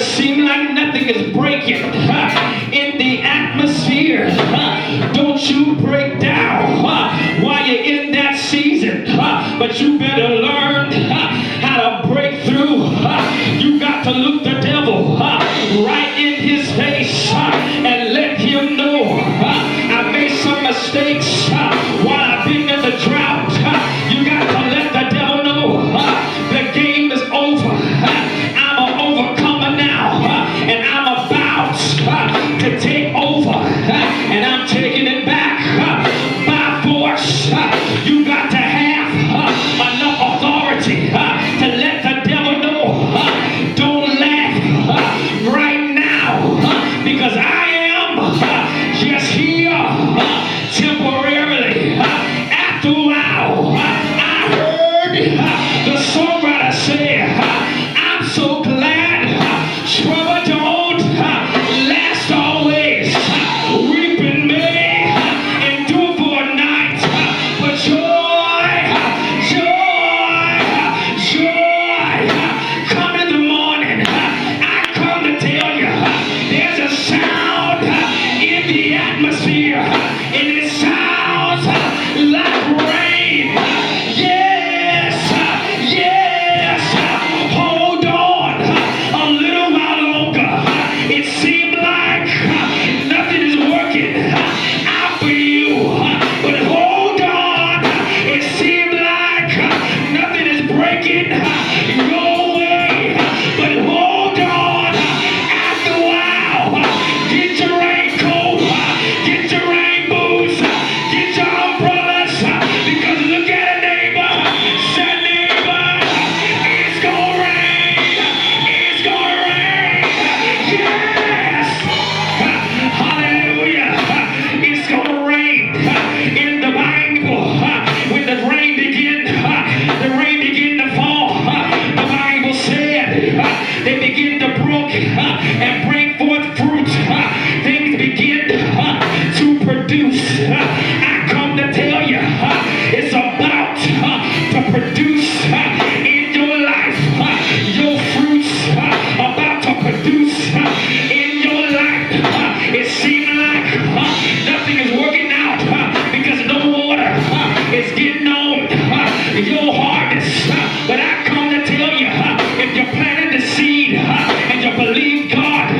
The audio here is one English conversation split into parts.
seems like nothing is breaking in the atmosphere, don't you break down while you're in that season, but you better learn how to break through. You got to look the devil right in his face and let him know I made some mistakes while I've been in the drought. You got to let the devil know the game is over. I'm an overcomer now, and I'm about to take over, and I'm taking it back by force. You got to have enough authority to let the devil know. Don't laugh right now, because I am just here temporarily. After a while, I heard the songwriter say, I'm so glad trouble don't last always. Weeping may endure for a night, but joy come in the morning. I come to tell you, there's a sound in the atmosphere, and it sounds like rain. Yes, hold on a little while longer. It seemed like nothing is working out for you, but hold on. It seemed like nothing is breaking your way, but hold on. After a while, get your raincoat, get your rain boots, get your umbrellas, because look at a neighbor, say, neighbor, it's gonna rain, it's gonna rain. Yes, hallelujah, it's gonna rain. In the Bible, when the rain began to fall, the Bible said they begin to brook and bring forth fruit. Things begin to produce. I come to tell you, it's about to produce in your life. Your fruits about to produce in your life. It seems like nothing is working out because no water is getting on your harvest. But I come to tell you, if you planted the seed and you believe God,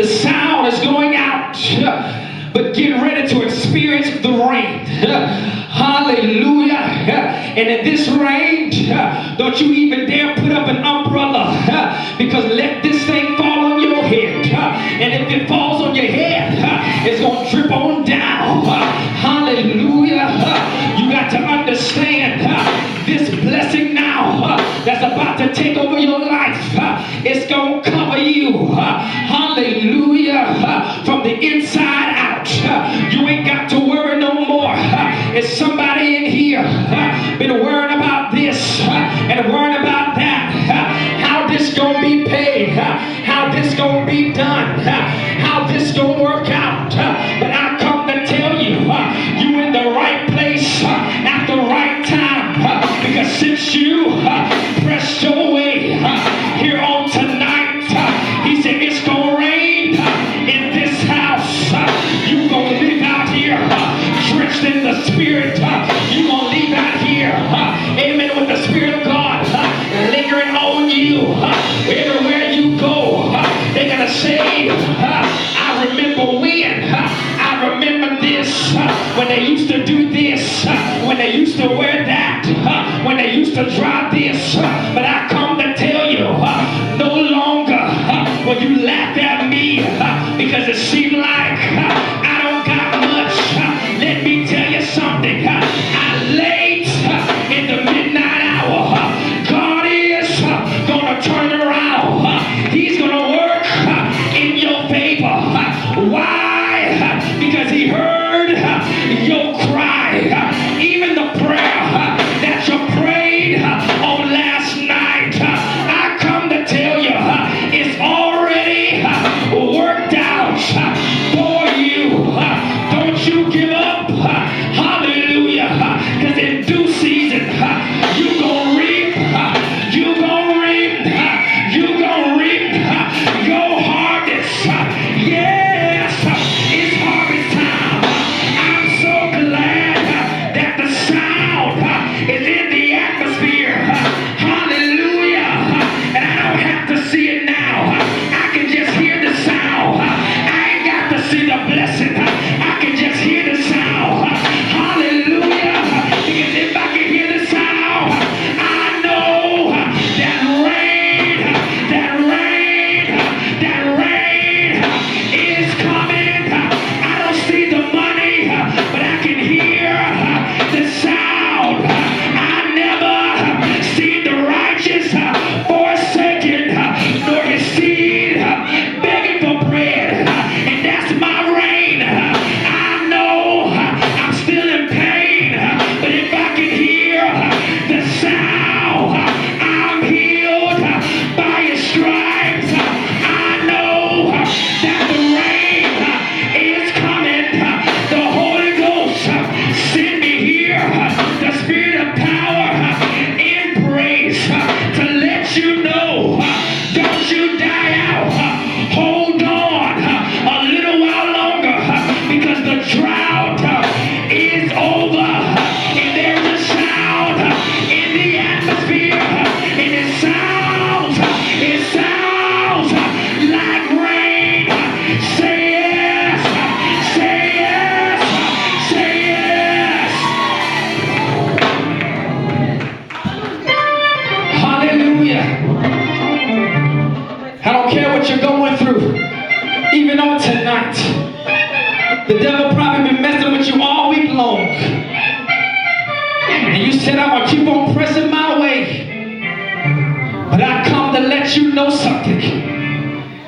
The sound is going out, but get ready to experience the rain. Hallelujah. And in this rain, don't you even dare put up an umbrella, because let this thing fall on your head. And if it falls on your head, it's going to drip on down. Hallelujah. You got to understand this blessing now that's about to take over your life. It's going to cover you. Hallelujah. From the inside out. You ain't got to worry no more. Is somebody in here been worrying about this and worrying about that? How this gonna be paid? How this gonna be done? How this gonna work out? But I come to tell you, you in the right place at the right time, because since you pressed your way here on tonight, he said it's gonna rain in this house. You gonna live out here drenched in the Spirit. You gonna leave out here, amen, with the Spirit of God lingering on you. Everywhere you go, they're gonna say, I remember when, I remember this, when they used to do this, when they used to wear that, when they used to drive this. But I come to tell you, no longer will you laugh at me, because it seemed like I don't got much. Let me tell you something. Late in the midnight hour, God is gonna turn around. He's gonna work in your favor. Why? Because he heard your cry, even the prayer that you prayed on last night. I come to tell you, it's already worked out for you. Don't you give up. Hallelujah. Because in due season, you gonna reap. You gonna reap. You gonna reap your harvest. Yes, it's harvest time. I'm so glad that the sound is in the atmosphere. Hallelujah. And I don't have to see it now. I can just hear the sound. I ain't got to see the blessing. I can just hear the sound. Hallelujah. Because if I can hear the sound, I know that rain, that rain, that rain is coming. I don't see the money, but I can hear the sound. I never seen the righteous forsaken, nor his seed begging for bread. And that's my rain. I know I'm still in pain, but if I can hear the sound, I'm healed by his stripes. I know that the rain is coming. The Holy Ghost sent me here, the Spirit of power and praise, to let you know, don't you die out. Hold on a little while longer, because the drought is over, and there's a sound in the atmosphere, and it sounds like rain. Say yes, say yes, say yes. Hallelujah. I don't care what you're going through, even on tonight. The devil probably been messing with you all week long. And you said, I'm going to keep on pressing my way. But I come to let you know something.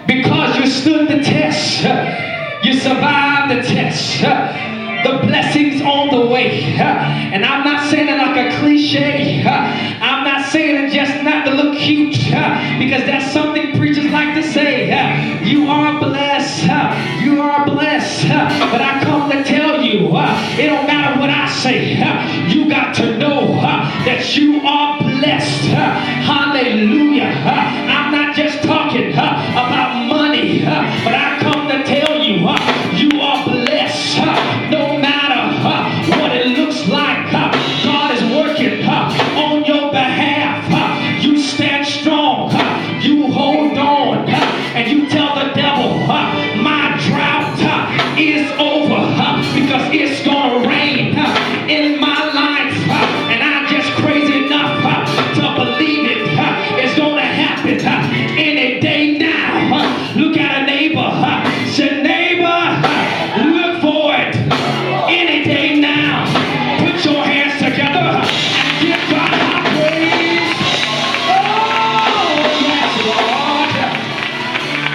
Because you stood the test. You survived the test. The blessings on the way. And I'm not saying it like a cliche. I'm not saying it just not to look cute, because that's something preachers like to say. You are blessed. You are blessed. But I come to tell you, it don't matter what I say. You got to know that you are blessed. Hallelujah. I'm not just talking about money, but I come to tell you, you are blessed. No matter what it looks like, God is working on your behalf. You stand strong. You hold on. And you tell the devil, Look at